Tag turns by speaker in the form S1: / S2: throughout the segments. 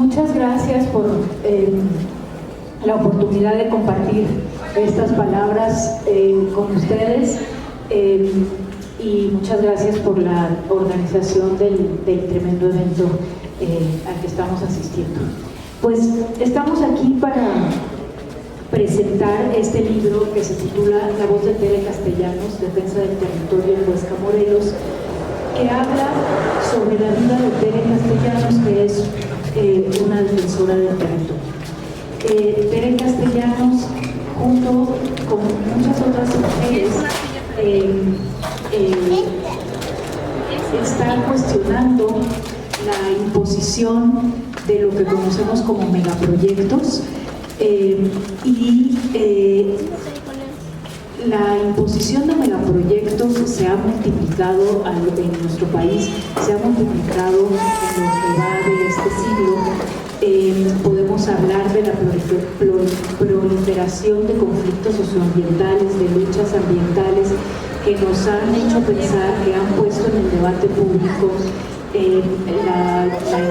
S1: Muchas gracias por la oportunidad de compartir estas palabras con ustedes y muchas gracias por la organización del tremendo evento al que estamos asistiendo. Pues estamos aquí para presentar este libro que se titula La voz de Tere Castellanos, Defensa del Territorio en Huesca, Morelos, que habla sobre la vida de Tere Castellanos, que es una defensora del territorio. Tere Castellanos, junto con muchas otras mujeres, está cuestionando la imposición de lo que conocemos como megaproyectos y la imposición de megaproyectos se ha multiplicado en nuestro país, se ha multiplicado en lo que va de este siglo. Podemos hablar de la proliferación de conflictos socioambientales, de luchas ambientales que nos han hecho pensar, que han puesto en el debate público la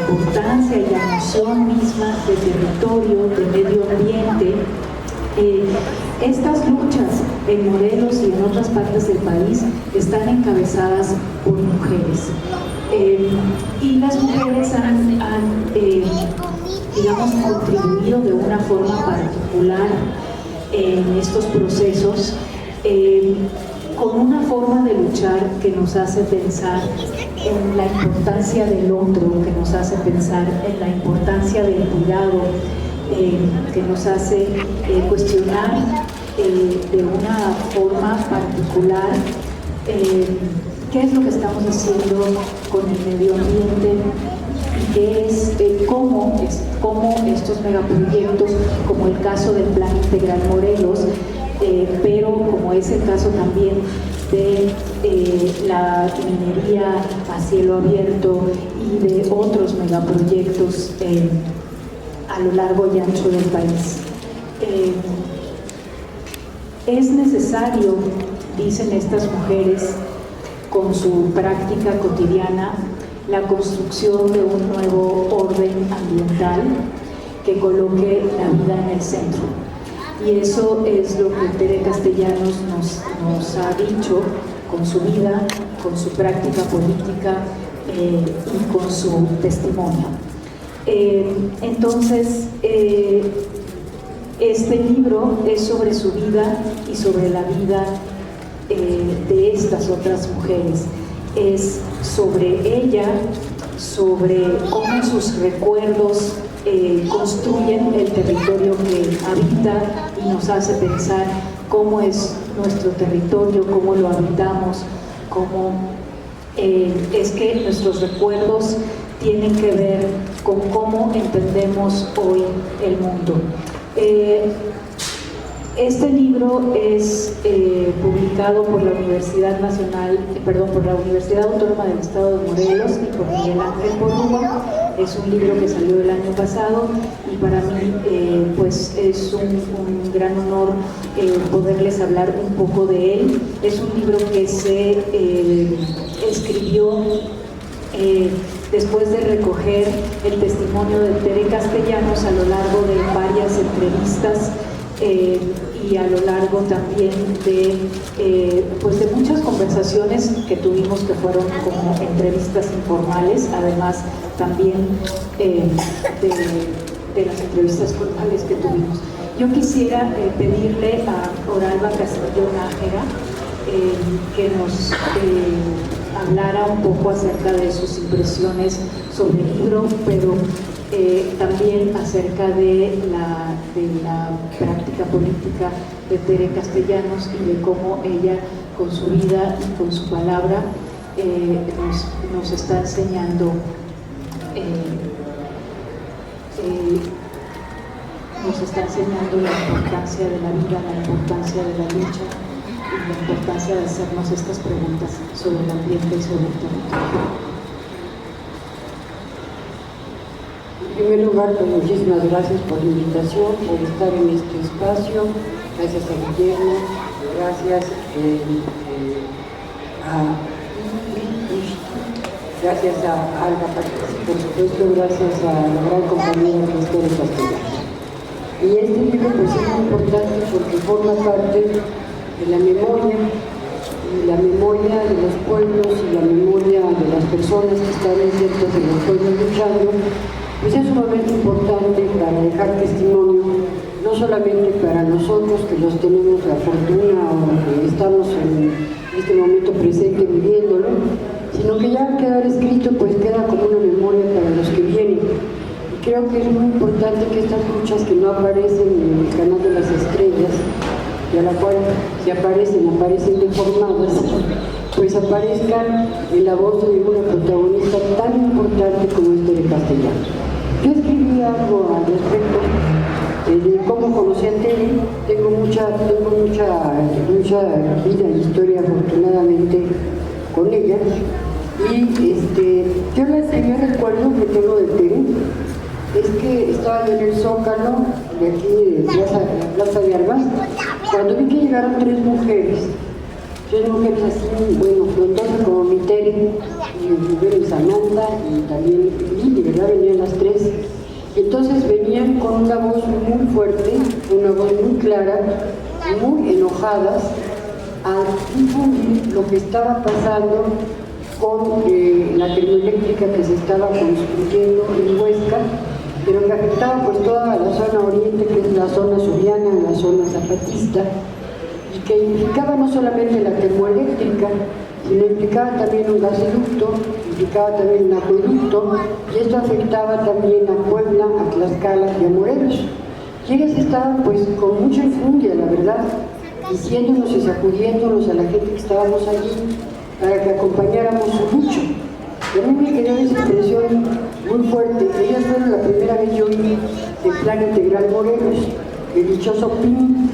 S1: importancia y la noción misma de territorio, de medio ambiente. Estas luchas en Morelos y en otras partes del país están encabezadas por mujeres. Y las mujeres han digamos, contribuido de una forma particular en estos procesos, con una forma de luchar que nos hace pensar en la importancia del otro, que nos hace pensar en la importancia del cuidado, que nos hace cuestionar de una forma particular qué es lo que estamos haciendo con el medio ambiente y qué es, cómo estos megaproyectos, como el caso del Plan Integral Morelos, pero como es el caso también de la minería a cielo abierto y de otros megaproyectos a lo largo y ancho del país. Es necesario, dicen estas mujeres, con su práctica cotidiana, la construcción de un nuevo orden ambiental que coloque la vida en el centro. Y eso es lo que Tere Castellanos nos ha dicho con su vida, con su práctica política y con su testimonio. Entonces, este libro es sobre su vida y sobre la vida de estas otras mujeres. Es sobre ella, sobre cómo sus recuerdos construyen el territorio que habita y nos hace pensar cómo es nuestro territorio, cómo lo habitamos, cómo es que nuestros recuerdos tienen que ver con cómo entendemos hoy el mundo. Este libro es publicado por la Universidad por la Universidad Autónoma del Estado de Morelos y por Miguel Ángel Porrúa. Es un libro que salió el año pasado y para mí pues es un gran honor poderles hablar un poco de él. Es un libro que se escribió después de recoger el testimonio de Tere Castellanos a lo largo de varias entrevistas y a lo largo también pues de muchas conversaciones que tuvimos, que fueron como entrevistas informales, además también de las entrevistas formales que tuvimos. Yo quisiera pedirle a Oralba Castillo Nájera que nos hablara un poco acerca de sus impresiones sobre el libro, pero también acerca de la práctica política de Tere Castellanos y de cómo ella con su vida y con su palabra nos está enseñando la importancia de la vida, la importancia de la lucha y la importancia de hacernos estas preguntas sobre el ambiente y sobre el territorio.
S2: En primer lugar, pues, muchísimas gracias por la invitación, por estar en este espacio. Gracias a Guillermo, gracias a gracias a Alba Párez, por supuesto gracias a la gran compañera Cristina Castellanos. Y este libro pues es muy importante porque forma parte de la memoria, y la memoria de los pueblos y la memoria de las personas que están insertas en los pueblos luchando, pues es sumamente importante para dejar testimonio, no solamente para nosotros que los tenemos la fortuna o que estamos en este momento presente viviéndolo, sino que ya al quedar escrito pues queda como una memoria para los que vienen. Y creo que es muy importante que estas luchas que no aparecen en el canal de las estrellas, y a la cual si aparecen deformadas, pues aparezcan en la voz de una protagonista tan importante como es Tere Castellanos. Yo escribí algo al respecto de cómo conocí a Tere. Tengo mucha vida y historia afortunadamente con ella, y yo la primer recuerdo que tengo de Tere es que estaba yo en el Zócalo de aquí de Plaza de Armas, cuando vi que llegaron tres mujeres así, bueno, frondosas como mi Tere, y Samantha y también Lili, ¿verdad? Venían las tres. Entonces venían con una voz muy fuerte, una voz muy clara, muy enojadas, a difundir lo que estaba pasando con la termoeléctrica que se estaba construyendo en Huesca, pero que afectaba pues toda la zona oriente, que es la zona suriana, la zona zapatista, y que implicaba no solamente la termoeléctrica, sino implicaba también un gasoducto, implicaba también un acueducto, y esto afectaba también a Puebla, a Tlaxcala y a Morelos. Y ellas estaban pues con mucha enjundia, la verdad, diciéndonos y sacudiéndonos a la gente que estábamos allí para que acompañáramos su lucha. Y a mí me quedó esa impresión muy fuerte. Ellas fueron la primera vez yo vi el Plan Integral Morelos, el dichoso PIN.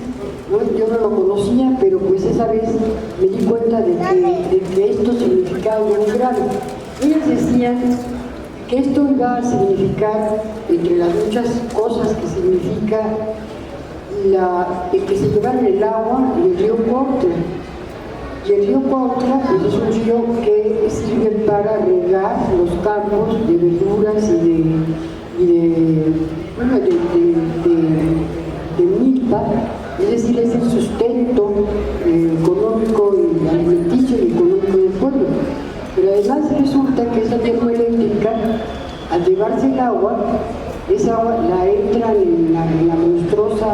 S2: ¿No? Yo no lo conocía, pero pues esa vez me di cuenta de que esto significaba muy grave. Ellas decían que esto iba a significar, entre las muchas cosas que significa, el que se llevaran el agua y el río Cuautla. Y el río Cuautla pues, es un río que sirve para regar los campos de verduras y de milpa, es decir, es el sustento económico y alimenticio y económico del pueblo. Pero además resulta que esa termoeléctrica, al llevarse el agua, esa agua la entran en la monstruosa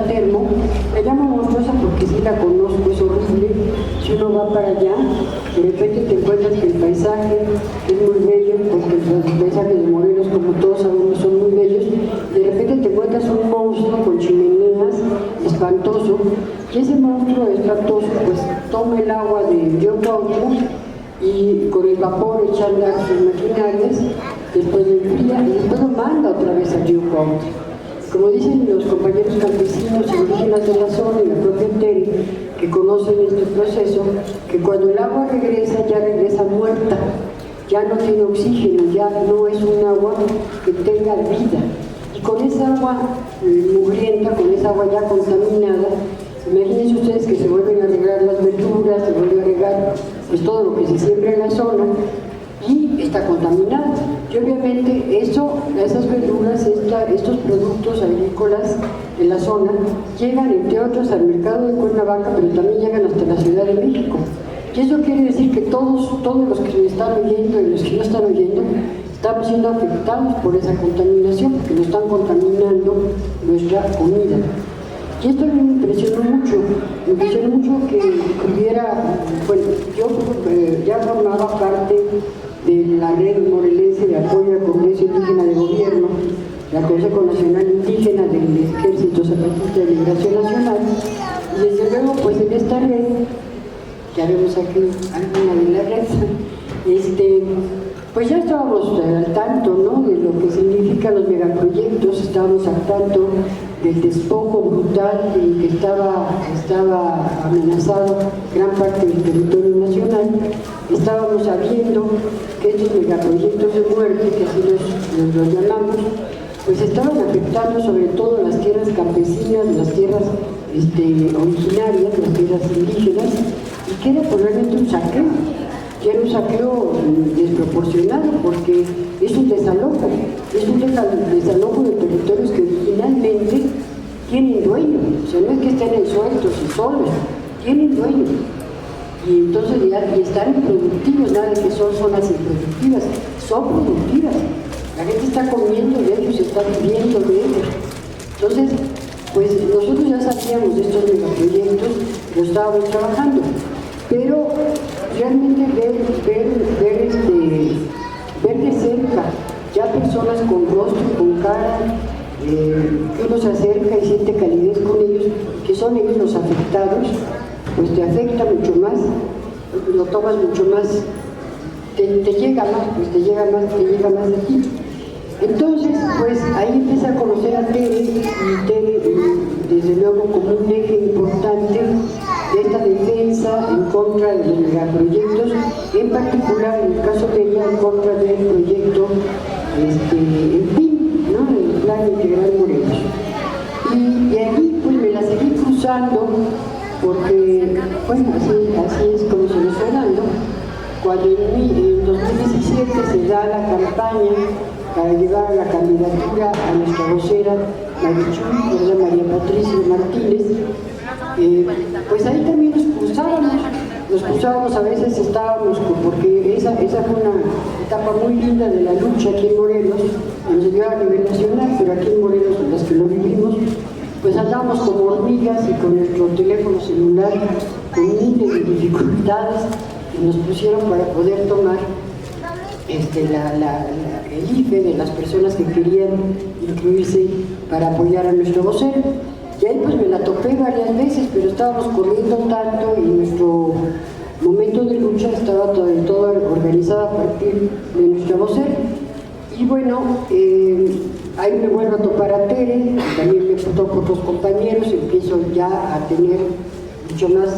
S2: termo. La llamo monstruosa porque sí la conozco, es horrible. Si uno va para allá, de repente te encuentras que el paisaje es muy bello, porque los paisajes de Morelos, como todos sabemos, son muy bellos. De repente te encuentras un monstruo con chimeneas, espantoso, y ese monstruo espantoso pues toma el agua del río Cuautla y con el vapor echa a andar sus maquinarias, después lo enfría y después lo manda otra vez al río Cuautla. Como dicen los compañeros campesinos y indígenas de la zona y la propia Tere, que conocen este proceso, que cuando el agua regresa, ya regresa muerta, ya no tiene oxígeno, ya no es un agua que tenga vida. Y con esa agua mugrienta, con esa agua ya contaminada, imagínense ustedes que se vuelven a regar las verduras, se vuelve a regar pues todo lo que se siembra en la zona, y está contaminado. Y obviamente esas verduras, estos productos agrícolas de la zona llegan entre otros al mercado de Cuernavaca, pero también llegan hasta la Ciudad de México. Y eso quiere decir que todos los que me están oyendo y los que no están oyendo estamos siendo afectados por esa contaminación, porque nos están contaminando nuestra comida. Y esto me impresionó mucho que hubiera, bueno, yo ya formaba parte de la red morelense de apoyo al Congreso Indígena de Gobierno, la Consejo Nacional Indígena del Ejército Zapatista de Liberación Nacional, y desde luego pues en esta red, ya vemos aquí alguna de las redes, pues ya estábamos al tanto, ¿no?, de lo que significan los megaproyectos, estábamos al tanto del despojo brutal y que estaba amenazado gran parte del territorio nacional. Estábamos sabiendo que estos megaproyectos de muerte, que así los llamamos, pues estaban afectando sobre todo las tierras campesinas, las tierras originarias, las tierras indígenas, y que era probablemente un saqueo. ya era un saqueo desproporcionado, porque es un desalojo de territorios que originalmente tienen dueño, o sea, no es que estén sueltos y solos, tienen dueño. Y entonces y están improductivos, nada de que son zonas improductivas, son productivas. La gente está comiendo de ellos, está viviendo de ellos. Entonces, pues nosotros ya sabíamos de estos megaproyectos, lo estábamos trabajando, pero realmente ver de cerca ya personas con rostro, con cara, que uno se acerca y siente calidez con ellos, que son ellos los afectados, pues te afecta mucho más, lo tomas mucho más, te llega más, pues te llega más de ti. Entonces, pues ahí empieza a conocer a Tere, y Tere, desde luego, como un eje importante de esta defensa en contra de los megaproyectos, en particular, en el caso de ella, en contra del proyecto el PIN, ¿no? El Plan Integral Morelos. Y de ahí, pues me la seguí cruzando, porque, bueno, así es como se nos fue dando. Cuando en 2017 se da la campaña para llevar la candidatura a nuestra vocera, María Patricia Martínez, pues ahí también nos cruzábamos, a veces estábamos, porque esa fue una etapa muy linda de la lucha aquí en Morelos, no se dio a nivel nacional, pero aquí en Morelos, en las que lo vivimos, pues andábamos como hormigas y con nuestro teléfono celular, con miles de dificultades, que nos pusieron para poder tomar el IFE de las personas que querían incluirse para apoyar a nuestro vocero. Y ahí pues me la topé varias veces, pero estábamos corriendo tanto y nuestro momento de lucha estaba todo organizado a partir de nuestra vocera. Y bueno, ahí me vuelvo a topar a Tere, también me topo otros compañeros, empiezo ya a tener mucho más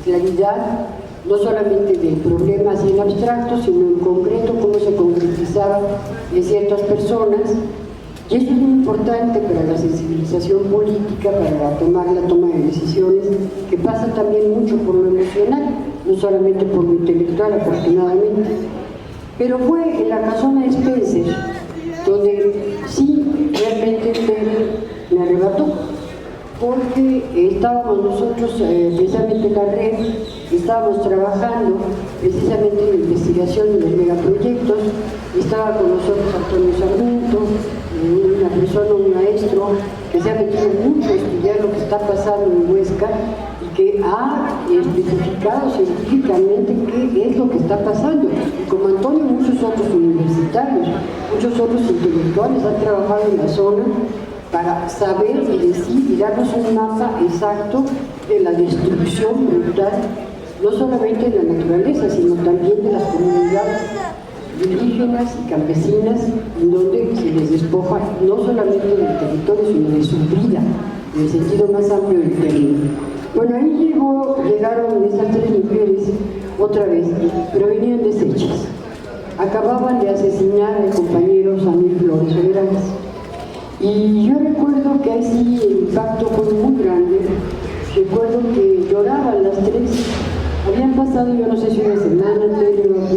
S2: claridad, no solamente de problemas en abstracto, sino en concreto cómo se concretizaba en ciertas personas. Y eso es muy importante para la sensibilización política, para la toma de decisiones, que pasa también mucho por lo emocional, no solamente por lo intelectual, afortunadamente. Pero fue en la casona de Spencer, donde sí, realmente me arrebató, porque estábamos nosotros, precisamente en la red, estábamos trabajando precisamente en la investigación de los megaproyectos, estaba con nosotros Antonio Sarmiento, una persona, un maestro, que se ha metido mucho a estudiar lo que está pasando en Huesca y que ha especificado científicamente qué es lo que está pasando. Y como Antonio, muchos otros universitarios, muchos otros intelectuales han trabajado en la zona para saber y decir y darnos un mapa exacto de la destrucción brutal, no solamente de la naturaleza, sino también de las comunidades indígenas y campesinas, en donde se les despoja no solamente del territorio, sino de su vida, en el sentido más amplio del término. Bueno, ahí llegaron estas tres mujeres otra vez, pero venían deshechas. Acababan de asesinar al compañero Samir Flores Soberanes. Y yo recuerdo que ahí sí el impacto fue muy grande. Recuerdo que lloraban las tres. Habían pasado, yo no sé si una semana,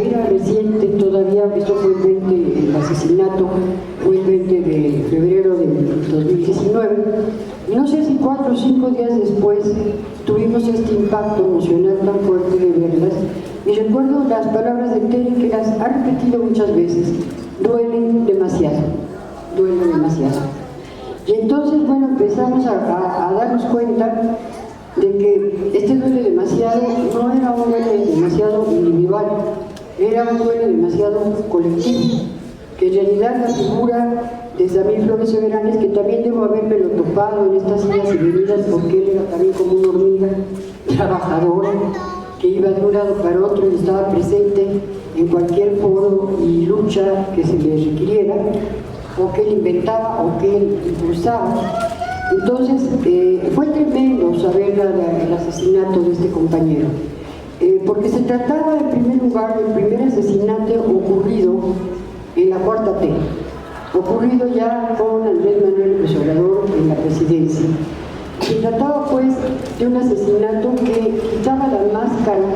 S2: era reciente todavía, esto fue el asesinato fue el 20 de febrero de 2019. Y no sé si 4 o 5 días después tuvimos este impacto emocional tan fuerte de verlas. Y recuerdo las palabras de Tere, que las ha repetido muchas veces: duelen demasiado, duelen demasiado. Y entonces, bueno, empezamos a darnos cuenta de que este duele demasiado no era un duele demasiado individual, era un duele demasiado colectivo, que en realidad la figura de Samir Flores Soberanes, que también debo habérmelo topado en estas idas y venidas, porque él era también como una hormiga trabajadora, que iba de un lado para otro y estaba presente en cualquier foro y lucha que se le requiriera, o que él inventaba o que él impulsaba. Entonces, fue tremendo saber el asesinato de este compañero, porque se trataba en primer lugar del primer asesinato ocurrido en la Cuarta T, ocurrido ya con Andrés Manuel López Obrador en la presidencia. Se trataba pues de un asesinato que quitaba la máscara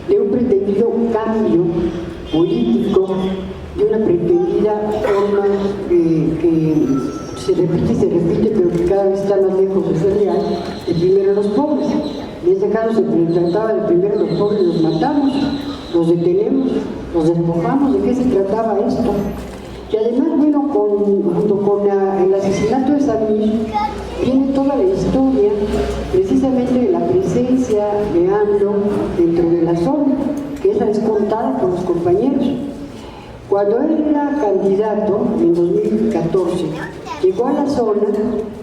S2: de un pretendido cambio político, de una pretendida forma que se repite, pero que cada vez está más lejos de ser real, de primero los pobres. En este caso se trataba de primero los pobres, los matamos, los detenemos, los despojamos. ¿De qué se trataba esto? Y además, bueno, junto con el asesinato de Samir, viene toda la historia precisamente de la presencia de AMLO dentro de la zona, que esa es contada por los compañeros. Cuando él era candidato en 2014, llegó a la zona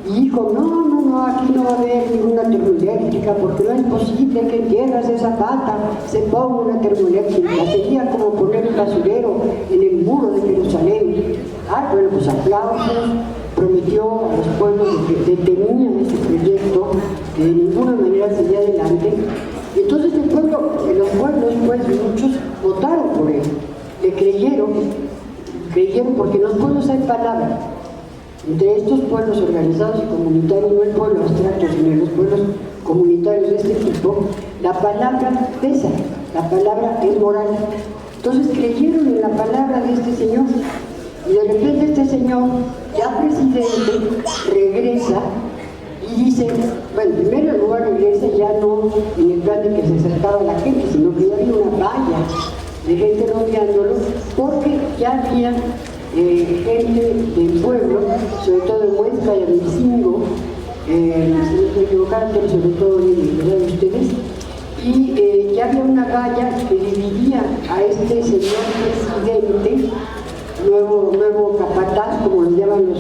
S2: y dijo, no, aquí no va a haber ninguna termoeléctrica porque no es posible que en tierras de Zapata se ponga una termoeléctrica. Sería como poner un basurero en el muro de Jerusalén. Bueno, pues aplausos. Prometió a los pueblos que detenían este proyecto, que de ninguna manera seguía adelante. Entonces los pueblos, pues muchos votaron por él, le creyeron porque en los pueblos hay palabra. Entre estos pueblos organizados y comunitarios, no el pueblo abstracto, sino los pueblos comunitarios de este tipo, la palabra pesa, la palabra es moral. Entonces creyeron en la palabra de este señor, y de repente este señor, ya presidente, regresa y dice, bueno, en primer lugar regresa ya no en el plan de que se acercaba a la gente, sino que ya había una valla de gente rodeándolo, porque ya había gente del pueblo, sobre todo de Huesca y Avicingo, si no me equivocaron, sobre todo de ustedes, y ya había una valla que dividía a este señor presidente, nuevo capataz, como lo llaman los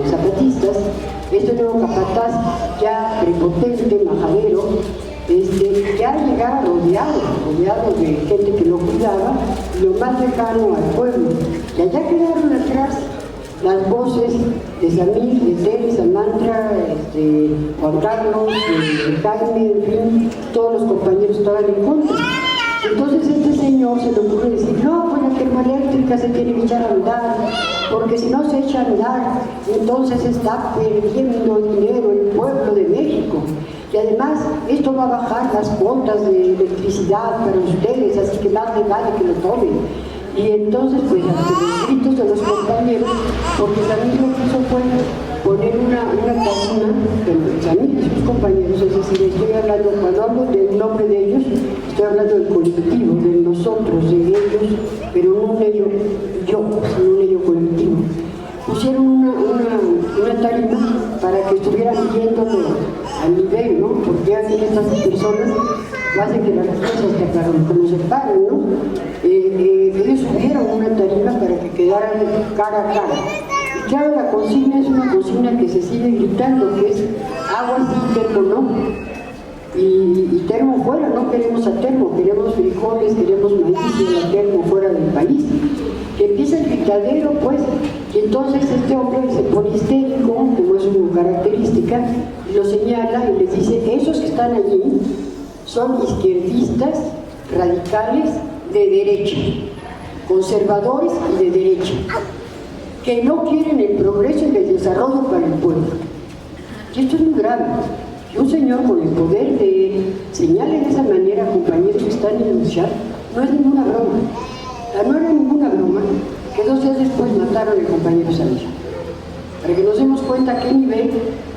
S2: zapatistas, este nuevo capataz ya prepotente, majadero, ya llegaba rodeado de gente que lo cuidaba, lo más lejano al pueblo. Y allá quedaron atrás las voces de Samir, de Tere, Samantha, Juan Carlos, Jaime, en fin, todos los compañeros estaban en contra. Entonces este señor se le ocurre decir, no, pues la termoeléctrica se tiene que echar a andar, porque si no se echa a andar, entonces está perdiendo dinero el pueblo de México. Y además, esto va a bajar las cuotas de electricidad para ustedes, así que más les vale que lo tomen. Y entonces, pues, ante los gritos de los compañeros, porque también lo que hizo fue poner una tarima, también de sus compañeros, es decir, estoy hablando, cuando hablo del nombre de ellos, estoy hablando del colectivo, de nosotros, de ellos, pero no un ello yo, sino un ello colectivo. Pusieron una tarima para que estuvieran viéndolo a nivel, ¿no? Porque aquí estas personas hacen que las cosas como se paran, ¿no? Ellos subieron una tarima para que quedaran cara a cara. Y claro, la consigna es una consigna que se sigue gritando, que es agua sí, termo no. Y termo fuera, no queremos a termo, queremos frijoles, queremos maíz y a termo fuera del país. Que empieza el gritadero, pues, y entonces este hombre se pone histérico, como es su característica, y lo señala y les dice, esos que están allí son izquierdistas, radicales, de derecha, conservadores y de derecha, que no quieren el progreso y el desarrollo para el pueblo. Y esto es muy grave. Que un señor con el poder de señale de esa manera a compañeros que están en luchar, no es ninguna broma. No era ninguna broma que 2 días después mataron al compañero Samir. Para que nos demos cuenta a qué nivel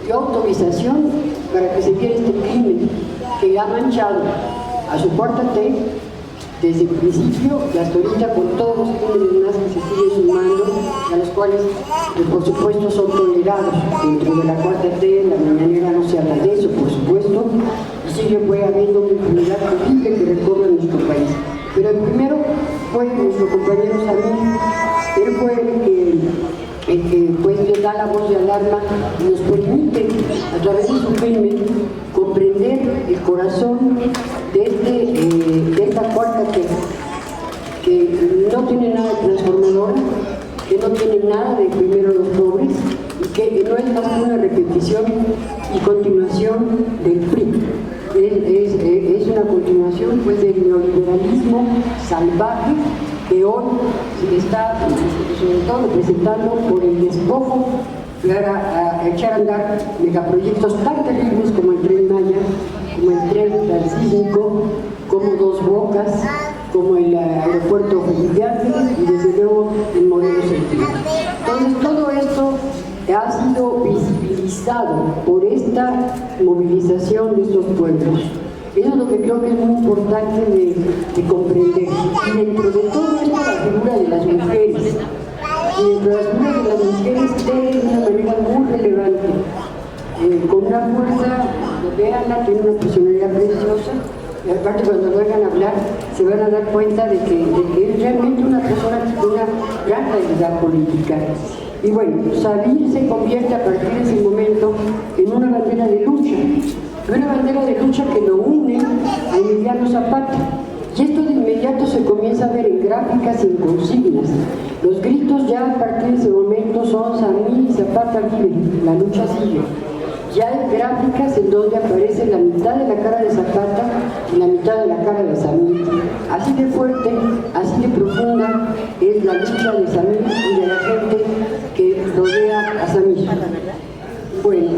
S2: de autorización para que se viera este crimen que ha manchado a su cuarta T desde el principio y hasta ahorita con todos los crímenes más que se siguen sumando, a los cuales por supuesto son tolerados dentro de la cuarta T. En la mañanera no se habla de eso, por supuesto, y sigue habiendo una impunidad terrible que recorre nuestro país. Pero el primero fue nuestro compañero Samir. Él fue el que pues le da la voz de alarma y nos permite a través de su crimen comprender el corazón de esta cuarta que no tiene nada de transformadora, que no tiene nada de primero los pobres y que no es más que una repetición y continuación del PRI. Es una continuación pues del neoliberalismo salvaje que hoy se está sobre todo representando por el despojo para echar a andar megaproyectos tan terribles como el Tren Maya, como el Tren Transísmico, como Dos Bocas, como el aeropuerto Felipe Ángeles y desde luego el Morelos Centro. Entonces todo esto ha sido visibilizado por esta movilización de estos pueblos. Eso es lo que creo que es muy importante de comprender. Y dentro de todo esto la figura de las mujeres. Y dentro de la figura de las mujeres de una manera muy relevante, con una fuerza, veanla, tiene una personalidad preciosa. Y aparte cuando lo oigan hablar se van a dar cuenta de que es realmente una persona con una gran realidad política. Y bueno, Sabir se convierte a partir de ese momento en una bandera de lucha. Una bandera de lucha que lo une a Emiliano Zapata. Y esto de inmediato se comienza a ver en gráficas y en consignas. Los gritos ya a partir de ese momento son Samir y Zapata viven, la lucha sigue. Ya hay gráficas en donde aparece la mitad de la cara de Zapata y la mitad de la cara de Samir. Así de fuerte, así de profunda es la lucha de Samir y de la gente que rodea a Samir. Bueno,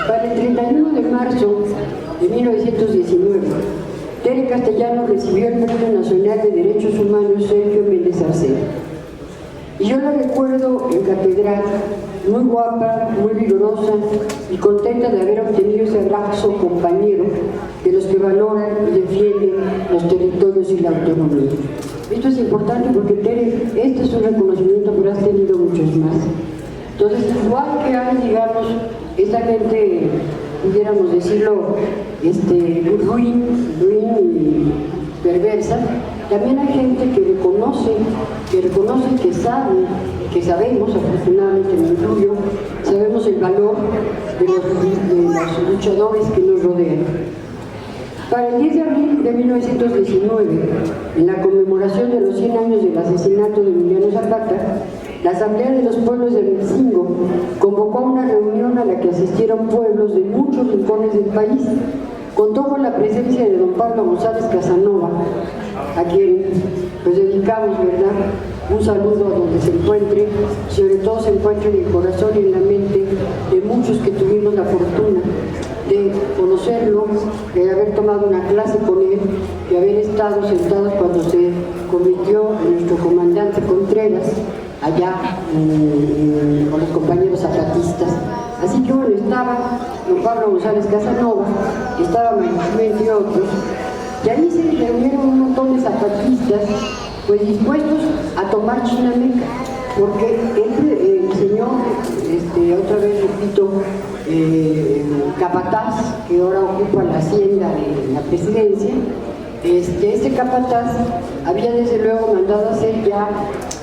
S2: para el 31 de marzo de 1919, Tere Castellano recibió el Premio Nacional de Derechos Humanos Sergio Méndez Arceo. Y yo la recuerdo en catedral, muy guapa, muy vigorosa y contenta de haber obtenido ese abrazo compañero de los que valoran y defienden los territorios y la autonomía. Esto es importante porque, Tere, este es un reconocimiento, pero has tenido muchos más. Entonces, igual que hay, digamos, esta gente, pudiéramos decirlo, ruin y perversa, también hay gente que reconoce, que sabe, que sabemos, afortunadamente me incluyo, sabemos el valor de los luchadores que nos rodean. Para el 10 de abril de 1919, en la conmemoración de los 100 años del asesinato de Emiliano Zapata, la Asamblea de los Pueblos de Metzingo convocó a una reunión a la que asistieron pueblos de muchos rincones del país. Contó con la presencia de don Pablo González Casanova, a quien pues dedicamos, ¿verdad?, un saludo a donde se encuentre, sobre todo se encuentre en el corazón y en la mente de muchos que tuvimos la fortuna de conocerlo, de haber tomado una clase con él, de haber estado sentados cuando se convirtió en nuestro comandante Contreras, allá con los compañeros zapatistas. Así que bueno, estaba don Pablo González Casanova, estaba Manuel y otros, y ahí se reunieron un montón de zapatistas, pues dispuestos a tomar Chinameca, porque el señor, otra vez repito, capataz, que ahora ocupa la hacienda de la presidencia, este capataz había desde luego mandado a hacer ya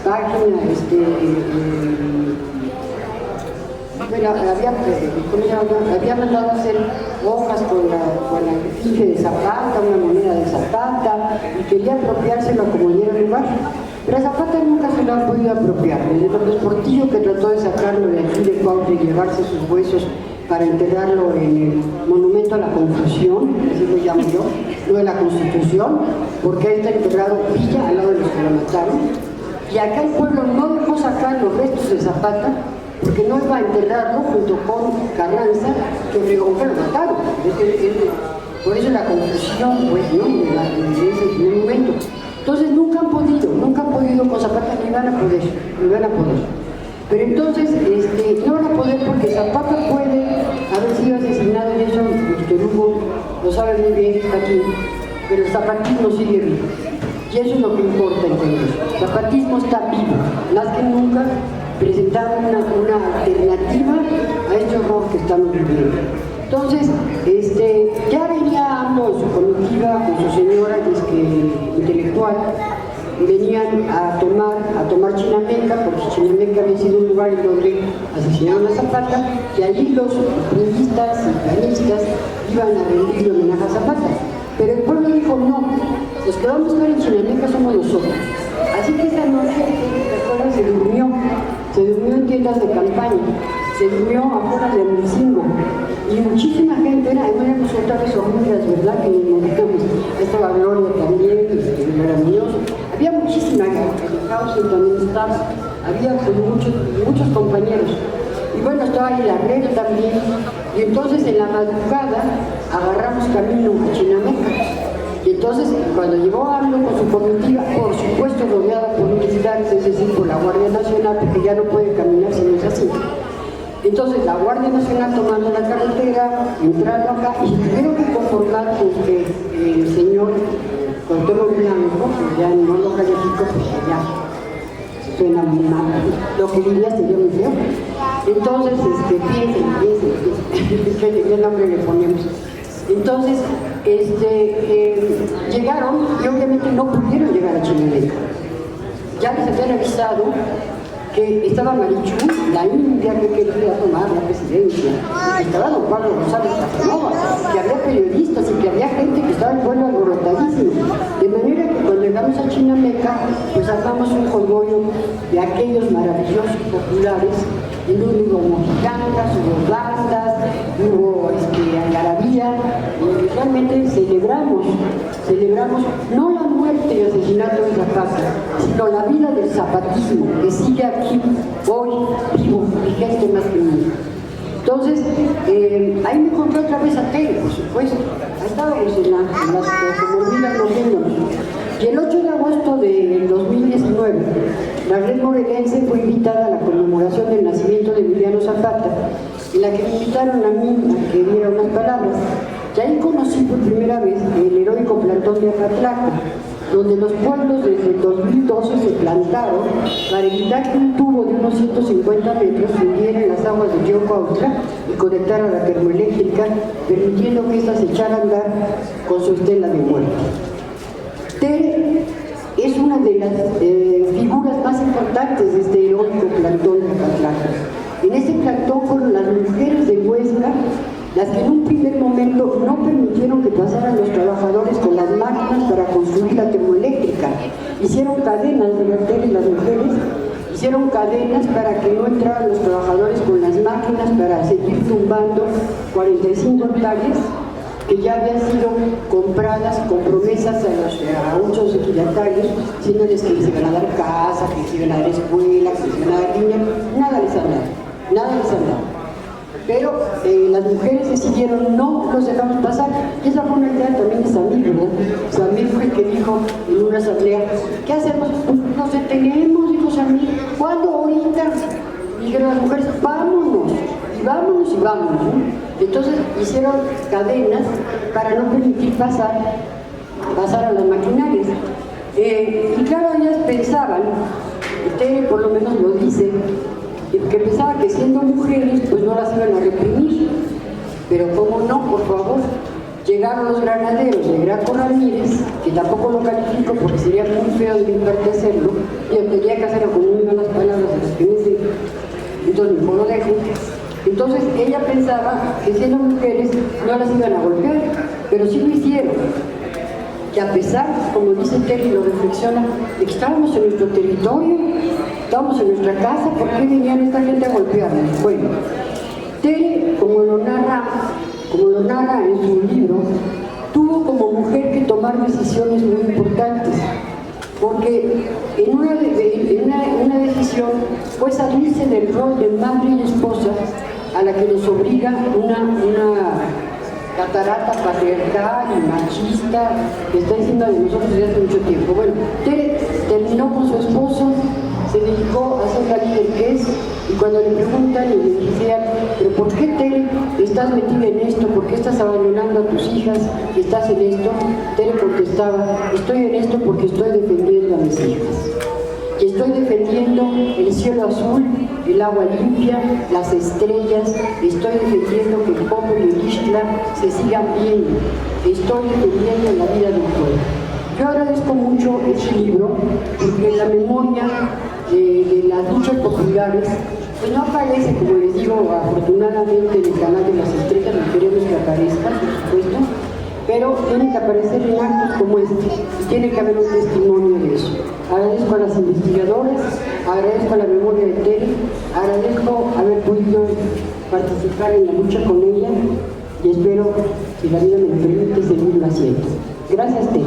S2: páginas, había mandado a hacer hojas con la efigie de Zapata, una moneda de Zapata, y quería apropiárselo como diera lugar. Pero a Zapata nunca se lo han podido apropiar. Desde López Portillo, que trató de sacarlo de aquí de Cuautla y llevarse sus huesos para enterrarlo en el monumento a la Confusión, así lo llamo yo, no de la Constitución, porque ahí está enterrado Villa, al lado de los que lo mataron. Y acá el pueblo no dejó sacar los restos de Zapata, porque no iba a enterrarlo junto con Carranza, que Obregón que lo mataron. Por eso la confusión, pues, ¿no?, de ese monumento. Entonces nunca han podido con Zapata, ni van a poder. Pero entonces, no van a poder porque Zapata puede haber sido asesinado, y eso nuestro Hugo lo sabe muy bien, está aquí, pero el zapatismo sigue vivo. Y eso es lo que importa entender. El zapatismo está vivo, más que nunca, presentando una alternativa a este horror que estamos viviendo. Entonces, ya venía AMLO en su comitiva con su señora, que es intelectual, venían a tomar Chinameca, porque Chinameca había sido un lugar en donde asesinaron a Zapata, y allí los priistas y panistas iban a rendirle homenaje a Zapata. Pero el pueblo dijo no, los que vamos a estar en Chinameca somos nosotros. Así que esa noche, ¿te se durmió en tiendas de campaña, se durmió afuera de Metzingo, y muchísima gente, eran nosotras hormigas, ¿verdad?, que nos dedicamos. Estaba Gloria también, maravilloso. Había muchísima gente, el Hausen también estaba, había muchos compañeros. Y bueno, estaba ahí la red también, y entonces en la madrugada agarramos camino a Chinameca. Y entonces, cuando llegó AMLO con su comitiva, por supuesto rodeada por militares, es decir, por la Guardia Nacional, porque ya no puede caminar si no es así. Entonces, la Guardia Nacional tomando la carretera, entrando acá, y se tuvieron que conformar con que el señor Cuauhtémoc Blanco, que ya no lo califico, porque ya suena muy mal, lo que diría sería muy feo. Entonces, piensen, ¿qué nombre le ponemos? Entonces, llegaron y obviamente no pudieron llegar a Chinameca. Ya les habían avisado que estaba Marichú, la India que quería tomar la presidencia, que estaba don Pablo González Casanova, que había periodistas y que había gente que estaba en pueblo alborotadísimo. De manera que cuando llegamos a Chinameca, pues armamos un jolgorio de aquellos maravillosos populares, en donde hubo mexicanas, hubo bandas, hubo algarabía, y realmente celebramos no la muerte y asesinato de Zapata, sino la vida del zapatismo, que sigue aquí hoy vivo, vigente más que nunca. Entonces, ahí me encontré otra vez a Tere, por supuesto. Ahí estábamos en las comunidades moviéndonos. Y el 8 de agosto del 2019, la red morelense fue invitada a la conmemoración del nacimiento de Emiliano Zapata, en la que me invitaron a mí a que diera unas palabras. Y ahí conocí por primera vez el heroico plantón de Acatlaco, donde los pueblos desde el 2012 se plantaron para evitar que un tubo de unos 150 metros hundiera en las aguas de Río Cuautla y conectara a la termoeléctrica, permitiendo que ésta se echara a andar con su estela de muerte. Tere es una de las figuras más importantes de este heroico plantón de Acatlaco. En este plantón fueron las mujeres de Huesca las que en un primer momento no permitieron que pasaran los trabajadores con las máquinas para construir la termoeléctrica. Hicieron cadenas, de las mujeres hicieron cadenas para que no entraran los trabajadores con las máquinas para seguir tumbando 45 hectáreas que ya habían sido compradas con promesas a muchos ejidatarios, diciéndoles que les iban a dar casa, que les iban a dar escuela, que les iban a dar dinero. Nada les han dado. Pero las mujeres decidieron no los dejamos pasar. Y esa fue una idea también de Samir, ¿verdad? Samir fue el que dijo en una asamblea, ¿qué hacemos? Pues nos detenemos, dijo Samir. ¿Cuándo? Ahorita. Y dijeron las mujeres, vámonos, y vámonos, ¿no? Entonces hicieron cadenas para no permitir pasar a las maquinarias. Y claro, ellas pensaban, ustedes por lo menos lo dicen, que pensaba que siendo mujeres pues no las iban a reprimir, pero cómo no, por favor. Llegaron los granaderos de Graco Ramírez, que tampoco lo califico porque sería muy feo de mi parte hacerlo, y tendría que hacerlo con muy malas palabras de las que me dicen, entonces no lo dejo. Entonces ella pensaba que siendo mujeres no las iban a golpear, pero sí lo hicieron. Que a pesar, como dice Tere, lo reflexiona, de que estábamos en nuestro territorio, estábamos en nuestra casa, ¿por qué venían esta gente a golpearnos? Bueno, Tere, como lo narra en su libro, tuvo como mujer que tomar decisiones muy importantes, porque en una decisión fue salirse del rol de madre y esposa a la que nos obliga una catarata patriarcal y machista que está encima de nosotros desde hace mucho tiempo. Bueno, Tere terminó con su esposo, se dedicó a ser la líder que es, y cuando le preguntan y le decían, ¿pero por qué, Tere, estás metida en esto? ¿Por qué estás abandonando a tus hijas? ¿Estás en esto? Tere contestaba, estoy en esto porque estoy defendiendo a mis hijas. Y estoy defendiendo el cielo azul, el agua limpia, las estrellas, estoy defendiendo que el Popo y el Ixtla se sigan viendo, estoy defendiendo la vida del pueblo. Yo agradezco mucho este libro, porque la memoria de las luchas populares pues no aparece, como les digo, afortunadamente en el canal de las estrellas, no queremos que aparezca, por supuesto, pero tiene que aparecer en actos como este, y tiene que haber un testimonio de eso. Agradezco a las investigadoras, agradezco a la memoria de Tere, agradezco haber podido participar en la lucha con ella y espero, si la vida me lo permite, seguirlo haciendo. Gracias, Tere.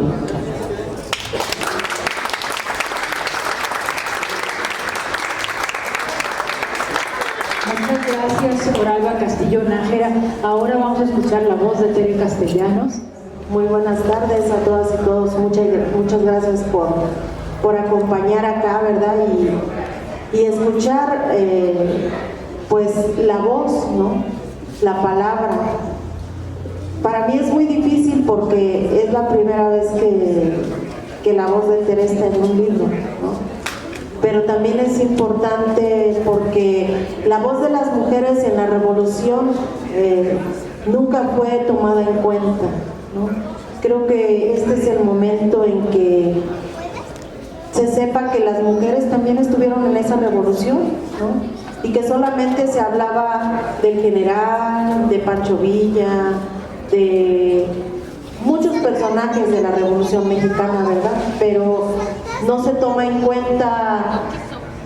S1: Muchas gracias. Gracias, Oralba Castillo Nájera. Ahora vamos a escuchar la voz de Tere Castellanos.
S3: Muy buenas tardes a todas y todos. Muchas gracias por acompañar acá, ¿verdad? Y escuchar pues la voz, ¿no? La palabra. Para mí es muy difícil porque es la primera vez que la voz de Tere está en un libro, ¿no? Pero también es importante porque la voz de las mujeres en la revolución nunca fue tomada en cuenta, ¿no? Creo que este es el momento en que se sepa que las mujeres también estuvieron en esa revolución, ¿no? Y que solamente se hablaba del general, de Pancho Villa, de muchos personajes de la Revolución Mexicana, ¿verdad? Pero no se toma en cuenta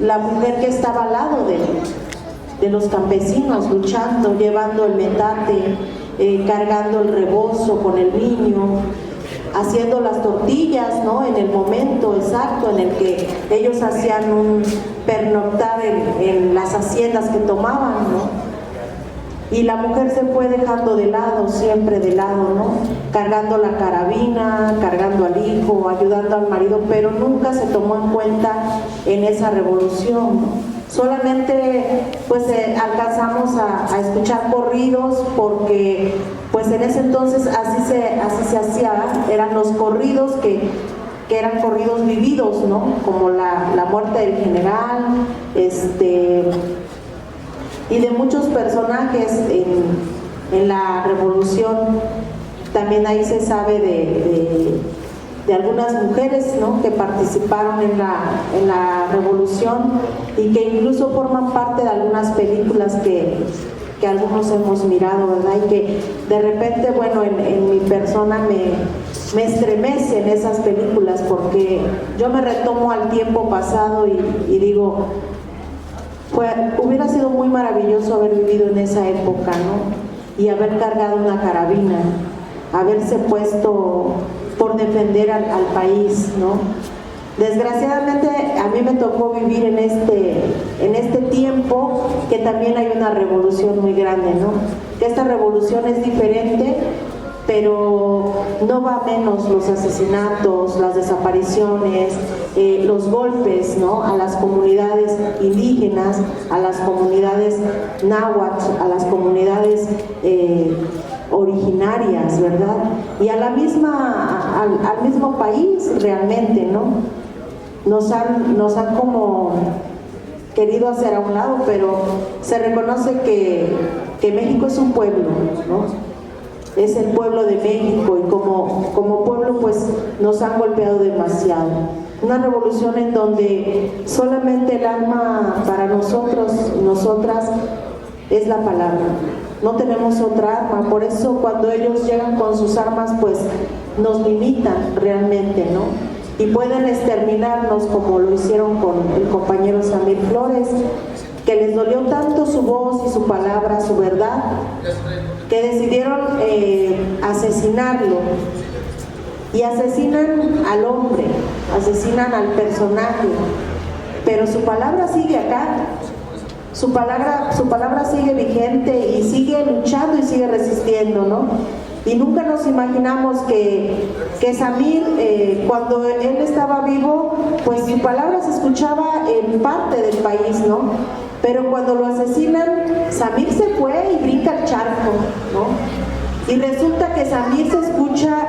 S3: la mujer que estaba al lado de los campesinos, luchando, llevando el metate, cargando el rebozo con el niño, haciendo las tortillas, ¿no? En el momento exacto en el que ellos hacían un pernoctar en las haciendas que tomaban, ¿no? Y la mujer se fue dejando de lado, siempre de lado, ¿no? Cargando la carabina, cargando al hijo, ayudando al marido, pero nunca se tomó en cuenta en esa revolución, ¿no? Solamente pues alcanzamos a escuchar corridos porque pues en ese entonces así se hacía, eran los corridos que eran corridos vividos, ¿no? Como la muerte del general, y de muchos personajes en la revolución. También ahí se sabe de algunas mujeres, ¿no? Que participaron en la revolución y que incluso forman parte de algunas películas que algunos hemos mirado, ¿verdad? Y que de repente, bueno, en mi persona me estremecen esas películas porque yo me retomo al tiempo pasado y digo, hubiera sido muy maravilloso haber vivido en esa época, ¿no? Y haber cargado una carabina, haberse puesto por defender al país, ¿no? Desgraciadamente a mí me tocó vivir en este tiempo que también hay una revolución muy grande, ¿no? Que esta revolución es diferente, pero no va menos los asesinatos, las desapariciones, los golpes, ¿no? A las comunidades indígenas, a las comunidades náhuatl, a las comunidades originarias, ¿verdad? Y al mismo país realmente, ¿no? Nos han como querido hacer a un lado, pero se reconoce que México es un pueblo, ¿no? Es el pueblo de México y como pueblo pues nos han golpeado demasiado. Una revolución en donde solamente el arma para nosotros, nosotras, es la palabra. No tenemos otra arma, por eso cuando ellos llegan con sus armas pues nos limitan realmente, ¿no? Y pueden exterminarnos como lo hicieron con el compañero Samir Flores, que les dolió tanto su voz y su palabra, su verdad, que decidieron asesinarlo. Y asesinan al hombre, asesinan al personaje, pero su palabra sigue acá, su palabra sigue vigente y sigue luchando y sigue resistiendo, ¿no? Y nunca nos imaginamos que Samir, cuando él estaba vivo, pues su palabra se escuchaba en parte del país, ¿no? Pero cuando lo asesinan, Samir se fue y brinca el charco, ¿no? Y resulta que Samir se escucha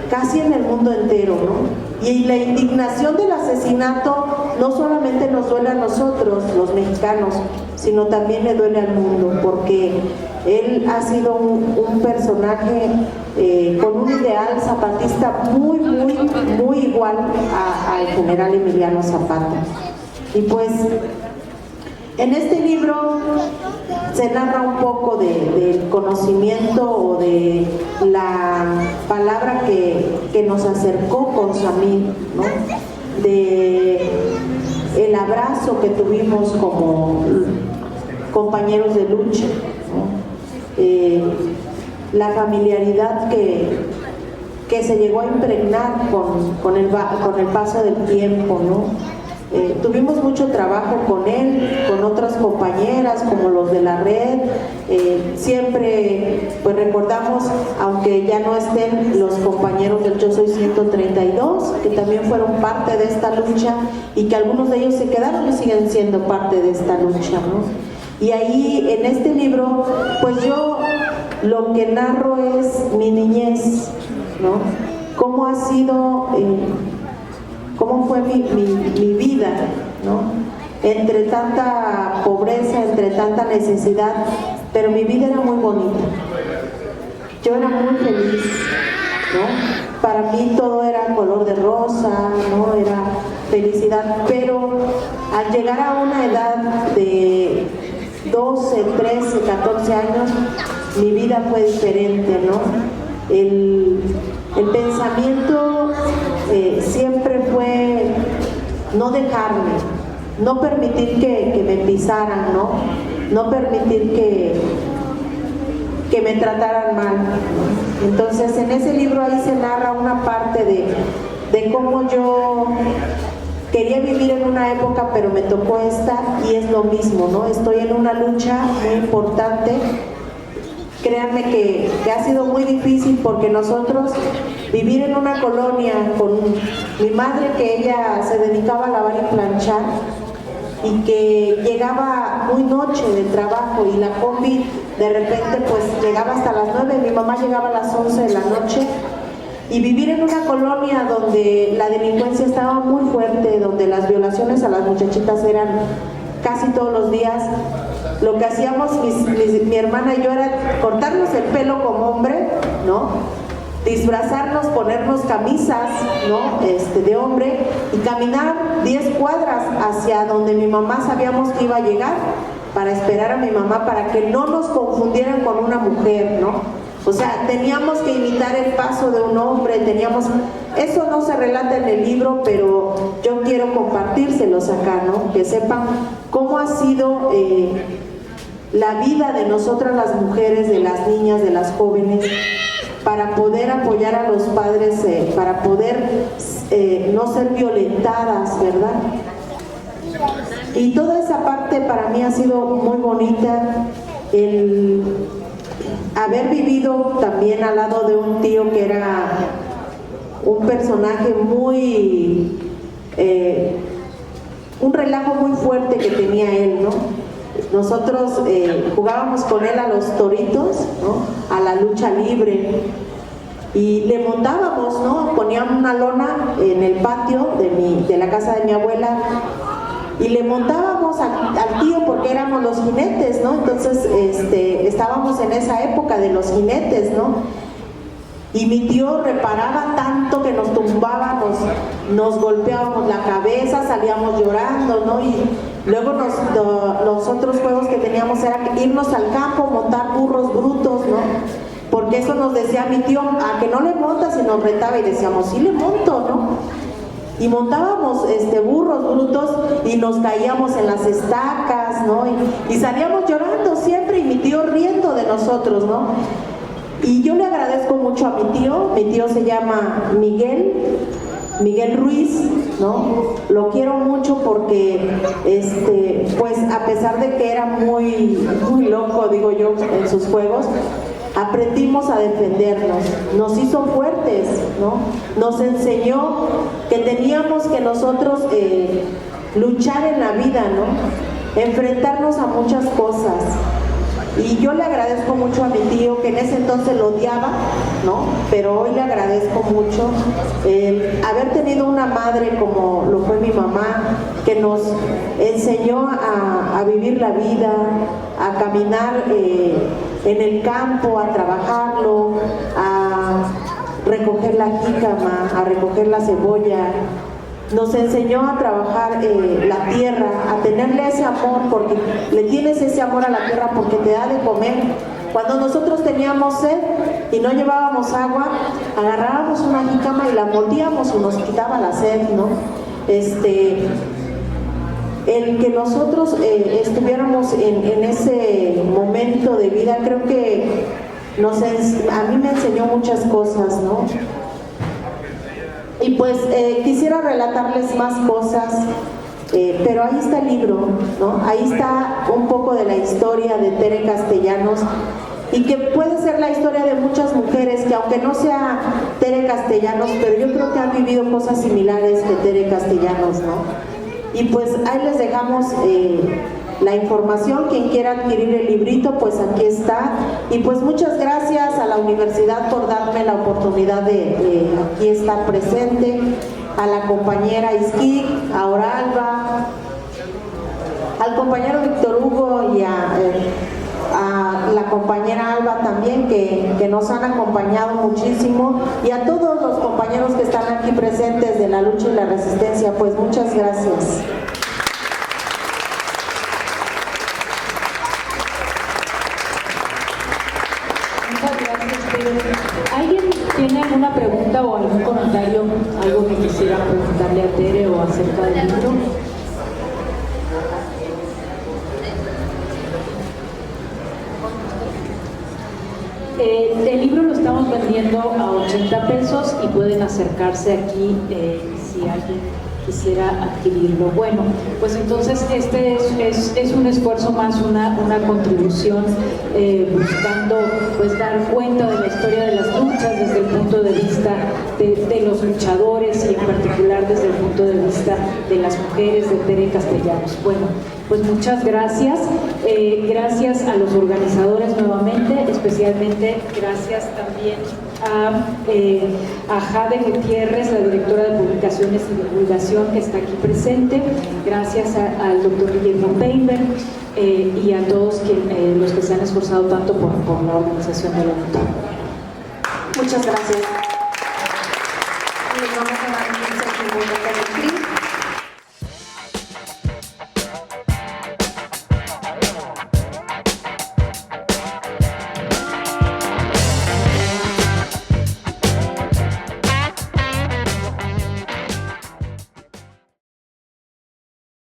S3: casi en el mundo entero, ¿no? Y la indignación del asesinato no solamente nos duele a nosotros, los mexicanos, sino también le duele al mundo, porque él ha sido un personaje con un ideal zapatista muy igual al general Emiliano Zapata. Y pues en este libro se narra un poco del conocimiento o de la palabra que nos acercó con Samir, ¿no? De el abrazo que tuvimos como compañeros de lucha, ¿no? La familiaridad que se llegó a impregnar con el paso del tiempo, ¿no? Tuvimos mucho trabajo con él, con otras compañeras como los de la red. Siempre pues recordamos, aunque ya no estén, los compañeros del Yo Soy 132, que también fueron parte de esta lucha y que algunos de ellos se quedaron y siguen siendo parte de esta lucha, ¿no? Y ahí en este libro pues yo lo que narro es mi niñez, ¿no? Cómo ha sido, cómo fue mi vida, ¿no? Entre tanta pobreza, entre tanta necesidad, pero mi vida era muy bonita. Yo era muy feliz, ¿no? Para mí todo era color de rosa, ¿no? Era felicidad, pero al llegar a una edad de 12, 13, 14 años, mi vida fue diferente, ¿no? El pensamiento siempre fue no dejarme, no permitir que me pisaran, ¿no? No permitir que me trataran mal. Entonces en ese libro ahí se narra una parte de cómo yo quería vivir en una época, pero me tocó esta, y es lo mismo, ¿no? Estoy en una lucha muy importante. Créanme que ha sido muy difícil, porque nosotros vivir en una colonia con mi madre, que ella se dedicaba a lavar y planchar, y que llegaba muy noche de trabajo, y la combi de repente pues llegaba hasta las 9, mi mamá llegaba a las 11 de la noche, y vivir en una colonia donde la delincuencia estaba muy fuerte, donde las violaciones a las muchachitas eran casi todos los días. Lo que hacíamos mi hermana y yo era cortarnos el pelo como hombre, ¿no? Disfrazarnos, ponernos camisas, ¿no? De hombre, y caminar 10 cuadras hacia donde mi mamá sabíamos que iba a llegar, para esperar a mi mamá, para que no nos confundieran con una mujer, ¿no? O sea, teníamos que imitar el paso de un hombre, eso no se relata en el libro, pero yo quiero compartírselos acá, ¿no? Que sepan cómo ha sido la vida de nosotras las mujeres, de las niñas, de las jóvenes, para poder apoyar a los padres, para poder no ser violentadas, ¿verdad? Y toda esa parte para mí ha sido muy bonita, el haber vivido también al lado de un tío que era un personaje muy, un relajo muy fuerte que tenía él, ¿no? Nosotros jugábamos con él a los toritos, ¿no? A la lucha libre, y le montábamos, ¿no? Poníamos una lona en el patio de la casa de mi abuela, y le montábamos al tío, porque éramos los jinetes, ¿no? Entonces estábamos en esa época de los jinetes, ¿no? Y mi tío reparaba tanto que nos tumbábamos, nos golpeábamos la cabeza, salíamos llorando, ¿no? Y luego los otros juegos que teníamos era irnos al campo, montar burros brutos, ¿no? Porque eso nos decía mi tío, a que no le montas, y nos retaba, y decíamos, sí le monto, ¿no? Y montábamos burros brutos y nos caíamos en las estacas, ¿no? Y salíamos llorando siempre, y mi tío riendo de nosotros, ¿no? Y yo le agradezco mucho a mi tío se llama Miguel Ruiz, ¿no? Lo quiero mucho porque, pues a pesar de que era muy loco, digo yo, en sus juegos, aprendimos a defendernos, nos hizo fuertes, ¿no? Nos enseñó que teníamos que nosotros luchar en la vida, ¿no? Enfrentarnos a muchas cosas. Y yo le agradezco mucho a mi tío, que en ese entonces lo odiaba, ¿no? Pero hoy le agradezco mucho haber tenido una madre como lo fue mi mamá, que nos enseñó a vivir la vida, a caminar en el campo, a trabajarlo, a recoger la jícama, a recoger la cebolla. Nos enseñó a trabajar la tierra, a tenerle ese amor, porque le tienes ese amor a la tierra porque te da de comer. Cuando nosotros teníamos sed y no llevábamos agua, agarrábamos una jícama y la mordíamos y nos quitaba la sed, ¿no? El que nosotros estuviéramos en ese momento de vida, creo que a mí me enseñó muchas cosas, ¿no? Y pues quisiera relatarles más cosas, pero ahí está el libro, ¿no? Ahí está un poco de la historia de Tere Castellanos, y que puede ser la historia de muchas mujeres que, aunque no sea Tere Castellanos, pero yo creo que han vivido cosas similares que Tere Castellanos, ¿no? Y pues ahí les dejamos la información. Quien quiera adquirir el librito, pues aquí está. Y pues muchas gracias a la universidad por darme la oportunidad de aquí estar presente, a la compañera Isquik, a Oralba, al compañero Víctor Hugo y a la compañera Alba también, que nos han acompañado muchísimo, y a todos los compañeros que están aquí presentes de la lucha y la resistencia. Pues muchas gracias.
S1: Muchas gracias, Tere. ¿Alguien tiene alguna pregunta o algún comentario, algo que quisiera preguntarle a Tere o acerca del libro? El libro lo estamos vendiendo a 80 pesos y pueden acercarse aquí si alguien quisiera adquirirlo. Bueno, pues entonces este es un esfuerzo más, una contribución buscando pues dar cuenta de la historia de las luchas desde el punto de vista de los luchadores, y en particular desde el punto de vista de las mujeres de Tere Castellanos. Bueno, pues muchas gracias. Gracias a los organizadores nuevamente, especialmente gracias también a Jade Gutiérrez, la directora de Publicaciones y Divulgación, que está aquí presente. Gracias al doctor Guillermo Peinberg y a todos los que se han esforzado tanto por la organización del evento.
S3: Muchas gracias. Les vamos a dar